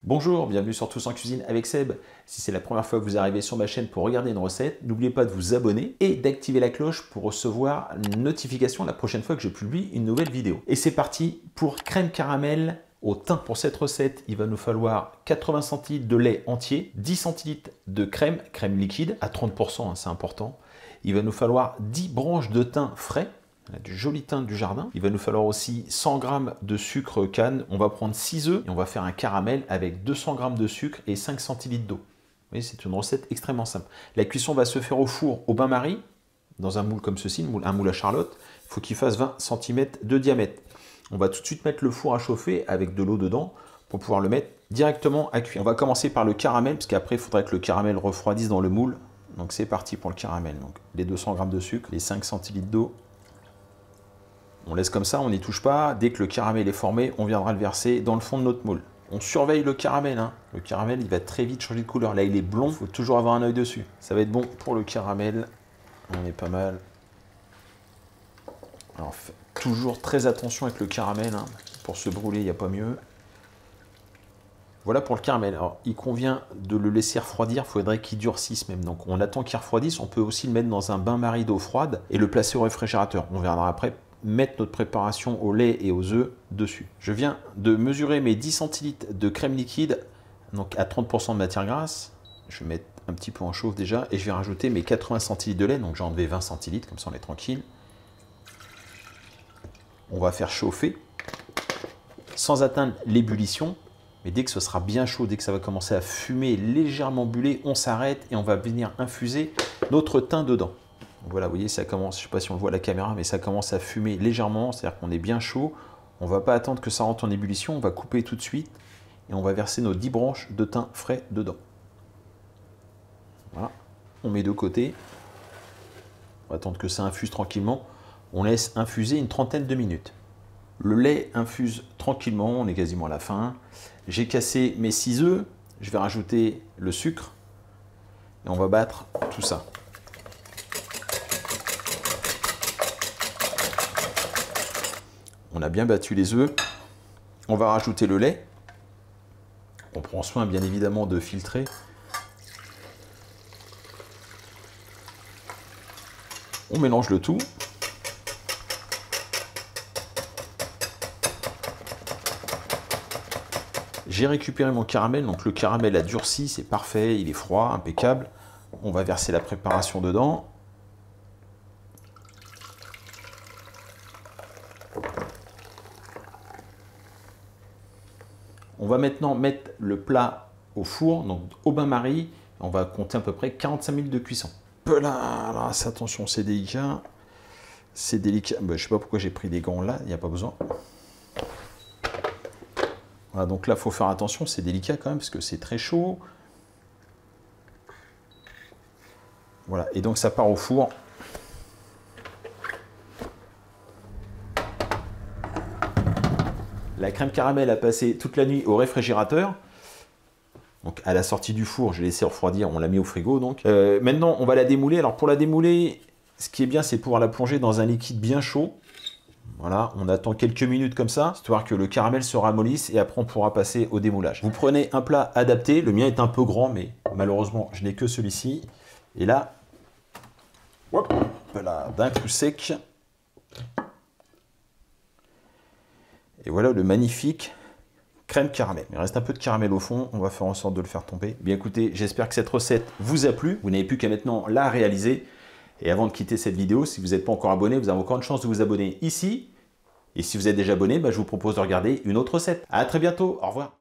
Bonjour, bienvenue sur Tous en Cuisine avec Seb. Si c'est la première fois que vous arrivez sur ma chaîne pour regarder une recette, n'oubliez pas de vous abonner et d'activer la cloche pour recevoir une notification la prochaine fois que je publie une nouvelle vidéo. Et c'est parti pour crème caramel au thym. Pour cette recette, il va nous falloir 80 centilitres de lait entier, 10 centilitres de crème liquide à 30%, hein, c'est important. Il va nous falloir 10 branches de thym frais. Du joli thym du jardin. Il va nous falloir aussi 100 g de sucre canne. On va prendre 6 œufs et on va faire un caramel avec 200 g de sucre et 5 centilitres d'eau. Vous voyez, c'est une recette extrêmement simple. La cuisson va se faire au four au bain-marie, dans un moule comme ceci, un moule à Charlotte. Il faut qu'il fasse 20 cm de diamètre. On va tout de suite mettre le four à chauffer avec de l'eau dedans pour pouvoir le mettre directement à cuire. On va commencer par le caramel, parce qu'après, il faudrait que le caramel refroidisse dans le moule. Donc c'est parti pour le caramel. Donc, les 200 g de sucre, les 5 centilitres d'eau. On laisse comme ça, on n'y touche pas. Dès que le caramel est formé, on viendra le verser dans le fond de notre moule. On surveille le caramel. Hein. Le caramel, il va très vite changer de couleur. Là, il est blond, il faut toujours avoir un œil dessus. Ça va être bon pour le caramel. On est pas mal. Alors, faites toujours très attention avec le caramel. Hein. Pour se brûler, il n'y a pas mieux. Voilà pour le caramel. Alors, il convient de le laisser refroidir. Il faudrait qu'il durcisse même. Donc, on attend qu'il refroidisse. On peut aussi le mettre dans un bain-marie d'eau froide et le placer au réfrigérateur. On verra après mettre notre préparation au lait et aux œufs dessus. Je viens de mesurer mes 10 centilitres de crème liquide, donc à 30% de matière grasse. Je vais mettre un petit peu en chauffe déjà et je vais rajouter mes 80 centilitres de lait, donc j'ai enlevé 20 centilitres, comme ça on est tranquille. On va faire chauffer sans atteindre l'ébullition, mais dès que ce sera bien chaud, dès que ça va commencer à fumer, légèrement buller, on s'arrête et on va venir infuser notre thym dedans. Voilà, vous voyez, ça commence, je ne sais pas si on le voit à la caméra, mais ça commence à fumer légèrement, c'est-à-dire qu'on est bien chaud. On ne va pas attendre que ça rentre en ébullition, on va couper tout de suite et on va verser nos 10 branches de thym frais dedans. Voilà, on met de côté. On va attendre que ça infuse tranquillement. On laisse infuser une trentaine de minutes. Le lait infuse tranquillement, on est quasiment à la fin. J'ai cassé mes 6 œufs, je vais rajouter le sucre et on va battre tout ça. On a bien battu les œufs. On va rajouter le lait. On prend soin bien évidemment de filtrer. On mélange le tout. J'ai récupéré mon caramel, donc le caramel a durci, c'est parfait, il est froid, impeccable. On va verser la préparation dedans. On va maintenant mettre le plat au four, donc au bain-marie. On va compter à peu près 45 minutes de cuisson. Là, attention, c'est délicat. C'est délicat. Ben, je ne sais pas pourquoi j'ai pris des gants là, il n'y a pas besoin. Voilà, donc là, il faut faire attention, c'est délicat quand même, parce que c'est très chaud. Voilà, et donc ça part au four. La crème caramel a passé toute la nuit au réfrigérateur. Donc à la sortie du four, j'ai laissé refroidir, on l'a mis au frigo. Donc maintenant, on va la démouler. Alors pour la démouler, ce qui est bien, c'est pouvoir la plonger dans un liquide bien chaud. Voilà, on attend quelques minutes comme ça, histoire que le caramel se ramollisse et après on pourra passer au démoulage. Vous prenez un plat adapté. Le mien est un peu grand, mais malheureusement, je n'ai que celui-ci. Et là, voilà, d'un coup sec. Et voilà le magnifique crème caramel. Il reste un peu de caramel au fond, on va faire en sorte de le faire tomber. Bien écoutez, j'espère que cette recette vous a plu. Vous n'avez plus qu'à maintenant la réaliser. Et avant de quitter cette vidéo, si vous n'êtes pas encore abonné, vous avez encore une chance de vous abonner ici. Et si vous êtes déjà abonné, je vous propose de regarder une autre recette. À très bientôt, au revoir.